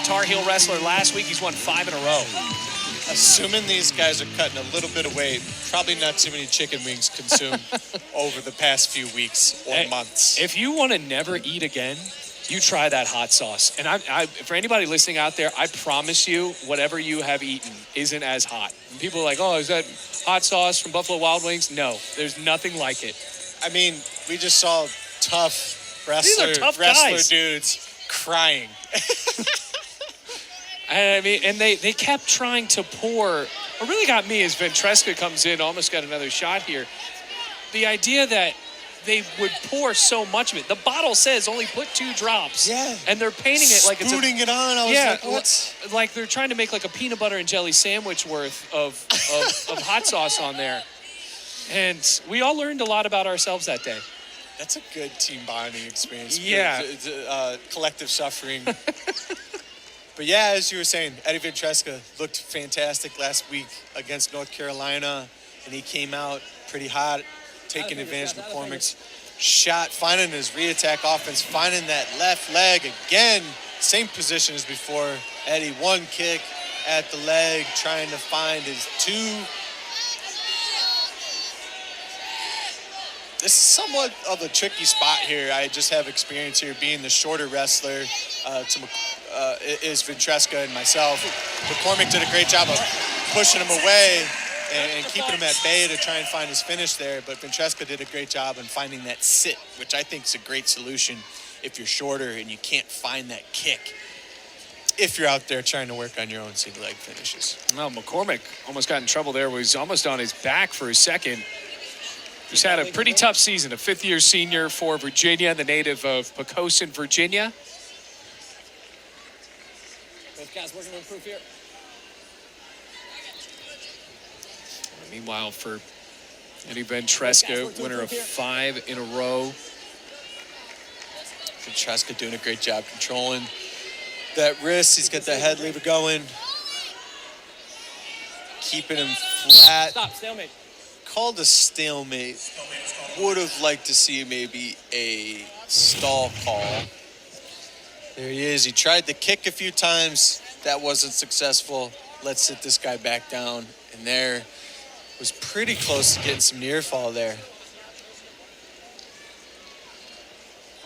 Tar Heel wrestler last week. He's won 5 in a row. Assuming these guys are cutting a little bit of weight, probably not too many chicken wings consumed over the past few weeks or months. If you want to never eat again, you try that hot sauce. And I, for anybody listening out there, I promise you, whatever you have eaten isn't as hot. And people are like, oh, is that hot sauce from Buffalo Wild Wings? No, there's nothing like it. I mean, we just saw tough wrestler dudes crying. And I mean, and they kept trying to pour. What really got me is Ventresca comes in, almost got another shot here. The idea that they would pour so much of it. The bottle says only put 2 drops. Yeah. And they're painting it like it's spooning it on. I was like, what? Like they're trying to make like a peanut butter and jelly sandwich worth of hot sauce on there. And we all learned a lot about ourselves that day. That's a good team bonding experience. Yeah. Collective suffering. But yeah, as you were saying, Eddie Ventresca looked fantastic last week against North Carolina, and he came out pretty hot, taking advantage of McCormick's shot, finding his re-attack offense, finding that left leg again, same position as before. Eddie, 1 kick at the leg, trying to find his 2. This is somewhat of a tricky spot here. I just have experience here being the shorter wrestler is Ventresca and myself. McCormick did a great job of pushing him away and keeping him at bay to try and find his finish there. But Ventresca did a great job in finding that sit, which I think is a great solution if you're shorter and you can't find that kick. If you're out there trying to work on your own single leg finishes. Well, McCormick almost got in trouble there. He was almost on his back for a second. He's had a pretty tough season, a 5th-year senior for Virginia, the native of Poquoson, Virginia. Both guys working on proof here. Meanwhile, for Eddie Ventresca, winner of 5 in a row. Ventresca doing a great job controlling that wrist. He's got the head lever going. Keeping him flat. Stop, stalemate. Called a stalemate. Would have liked to see maybe a stall call. There he is. He tried to kick a few times. That wasn't successful. Let's sit this guy back down. And there was pretty close to getting some near fall there.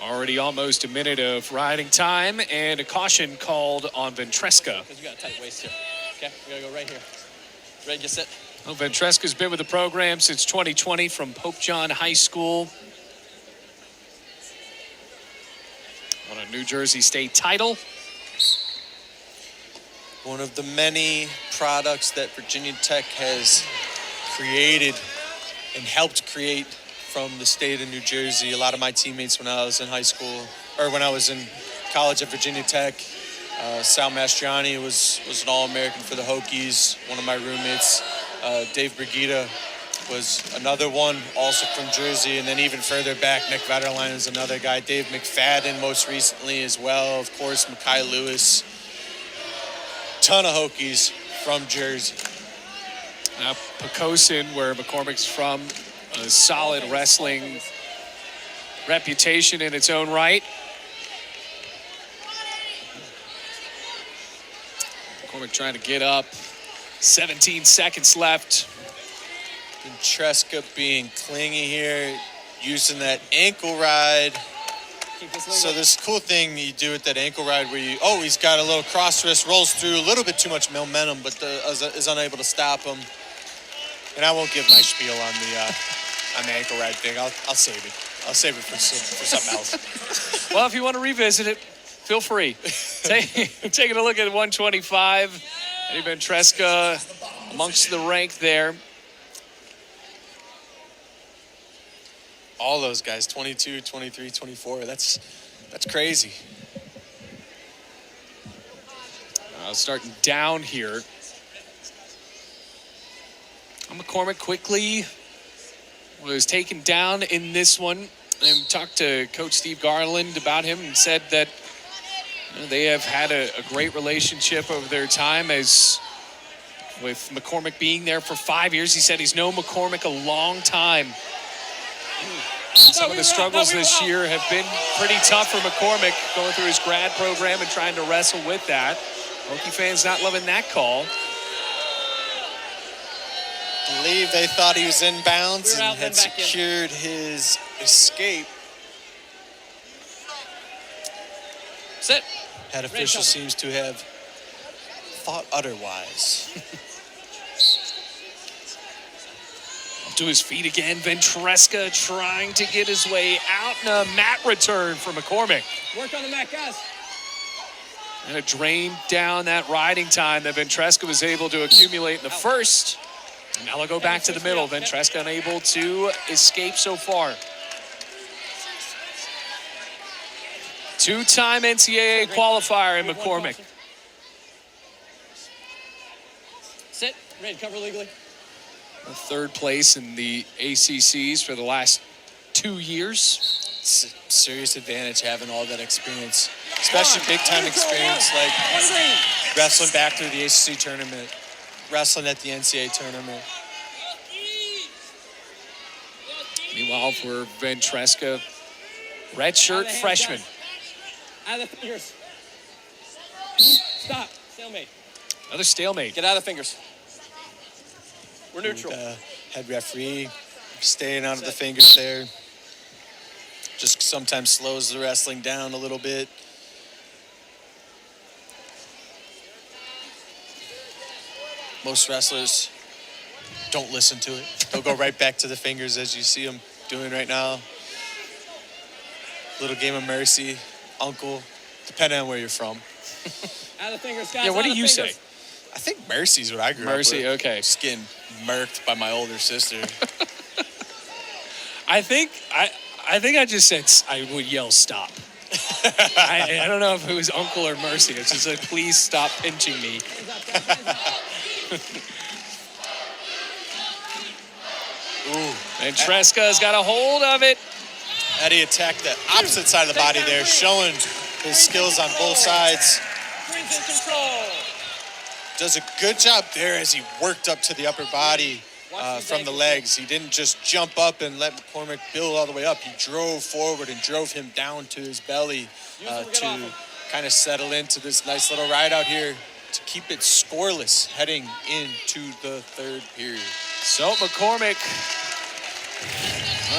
Already almost a minute of riding time and a caution called on Ventresca. Because you got a tight waist here. Okay, we gotta go right here. Ready to sit. Well, Ventresca's been with the program since 2020 from Pope John High School. Won a New Jersey State title. One of the many products that Virginia Tech has created and helped create from the state of New Jersey. A lot of my teammates when I was in high school, or when I was in college at Virginia Tech, Sal Mastriani was an All-American for the Hokies. One of my roommates, Dave Brigida, was another one, also from Jersey. And then even further back, Nick Vetterline is another guy. Dave McFadden most recently as well. Of course, Mekhi Lewis. Ton of Hokies from Jersey. Now, Poquoson, where McCormick's from, a solid wrestling reputation in its own right. McCormick trying to get up. 17 seconds left. Ventresca being clingy here, using that ankle ride. So this cool thing you do with that ankle ride where he's got a little cross wrist, rolls through, a little bit too much momentum, but is unable to stop him. And I won't give my spiel on the ankle ride thing. I'll save it. I'll save it for something else. Well, if you want to revisit it, feel free. Taking a look at 125. Eddie Ventresca amongst the rank there. All those guys, 22, 23, 24. That's crazy. Starting down here. McCormick quickly was taken down in this one. And talked to Coach Steve Garland about him and said that they have had a great relationship over their time as with McCormick being there for 5 years. He said he's known McCormick a long time. Some of the struggles this year have been pretty tough for McCormick, going through his grad program and trying to wrestle with that. Hokie fans not loving that call. I believe they thought he was inbounds We're out, and had then back in. secured his escape. Sit. Head official seems to have thought otherwise. Up to his feet again. Ventresca trying to get his way out. And a mat return for McCormick. Work on the mat, guys. And it drained down that riding time that Ventresca was able to accumulate in the first. And now they'll go back to the middle. Ventresca unable to escape so far. Two-time NCAA qualifier in McCormick. Sit. Ready to cover legally. Third place in the ACCs for the last 2 years. It's a serious advantage having all that experience, especially big-time experience like wrestling back through the ACC tournament, wrestling at the NCAA tournament. Meanwhile, for Ventresca, redshirt freshman. Out of the fingers. Stop. Stalemate. Another stalemate. Get out of the fingers. We're neutral. Head referee staying out of the fingers there. Just sometimes slows the wrestling down a little bit. Most wrestlers don't listen to it. They'll go right back to the fingers as you see them doing right now. Little game of mercy, uncle, depending on where you're from. Out of the fingers, guys. Yeah, what do you say? I think mercy's what I grew up with. Mercy, okay. Just getting murked by my older sister. I think I just said I would yell stop. I don't know if it was uncle or mercy. It's just like, please stop pinching me. Ooh. Ventresca's got a hold of it. Eddie attacked the opposite side of the body there, showing his skills on both sides. Control. Does a good job there as he worked up to the upper body from the legs. He didn't just jump up and let McCormick build all the way up. He drove forward and drove him down to his belly to kind of settle into this nice little ride out here to keep it scoreless heading into the third period. So McCormick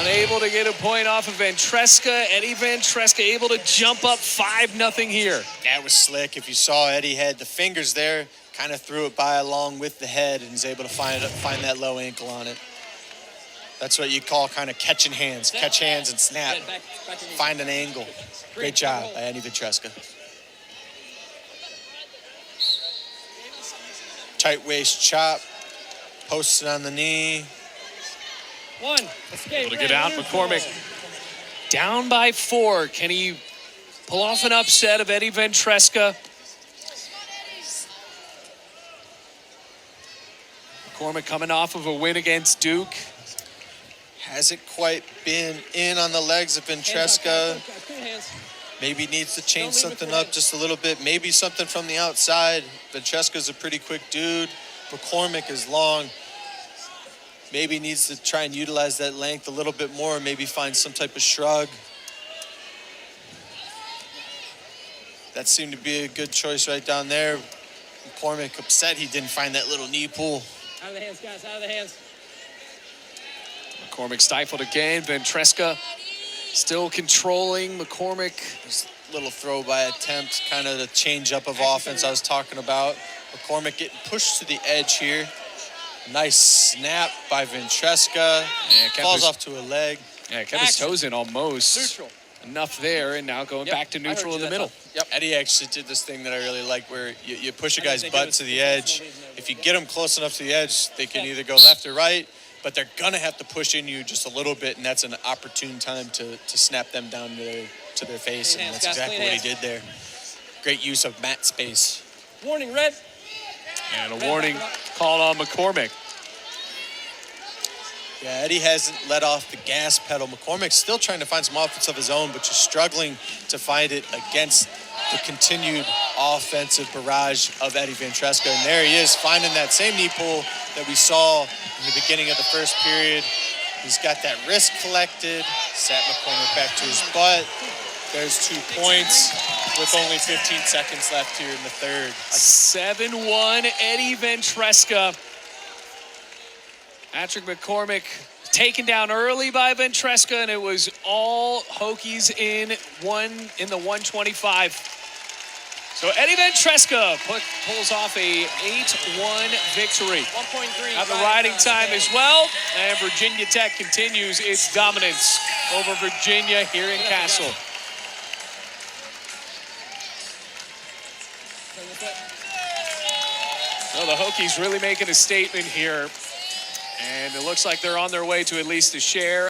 unable to get a point off of Ventresca. Eddie Ventresca able to jump up 5-0 here. That was slick. If you saw, Eddie had the fingers there, kind of threw it by along with the head and was able to find that low ankle on it. That's what you call kind of catching hands. Catch hands and snap. Find an angle. Great job by Eddie Ventresca. Tight waist chop. Posted on the knee. One. Escape. Able to get out. McCormick down by 4. Can he pull off an upset of Eddie Ventresca? McCormick coming off of a win against Duke. Hasn't quite been in on the legs of Ventresca. Hands. Maybe needs to change something up just a little bit. Maybe something from the outside. Ventresca's a pretty quick dude. McCormick is long. Maybe needs to try and utilize that length a little bit more. Maybe find some type of shrug. That seemed to be a good choice right down there. McCormick upset he didn't find that little knee pull. Out of the hands, guys. Out of the hands. McCormick stifled again. Ventresca still controlling. McCormick. Just a little throw by attempt, kind of the change up of offense I was talking about. McCormick getting pushed to the edge here. Nice snap by Ventresca. Falls off to a leg. Yeah, kept his toes in almost. Neutral. Enough there, and now going back to neutral in the middle. Yep. Eddie actually did this thing that I really like where you push a guy's butt to the edge. If you get them close enough to the edge, they can either go left or right, but they're going to have to push in you just a little bit, and that's an opportune time to snap them down to their face, and that's exactly what he did there. Great use of mat space. Warning, red. And a warning called on McCormick. Yeah, Eddie hasn't let off the gas pedal. McCormick's still trying to find some offense of his own, but just struggling to find it against the continued offensive barrage of Eddie Ventresca. And there he is, finding that same knee pull that we saw in the beginning of the first period. He's got that wrist collected. Sat McCormick back to his butt. There's 2 points with only 15 seconds left here in the third. 7-1, Eddie Ventresca. Patrick McCormick taken down early by Ventresca, and it was all Hokies in the 125. So Eddie Ventresca pulls off a 8-1 victory. 1.3. At the riding time as well, and Virginia Tech continues its dominance over Virginia here in Castle. Well, the Hokies really making a statement here, and it looks like they're on their way to at least a share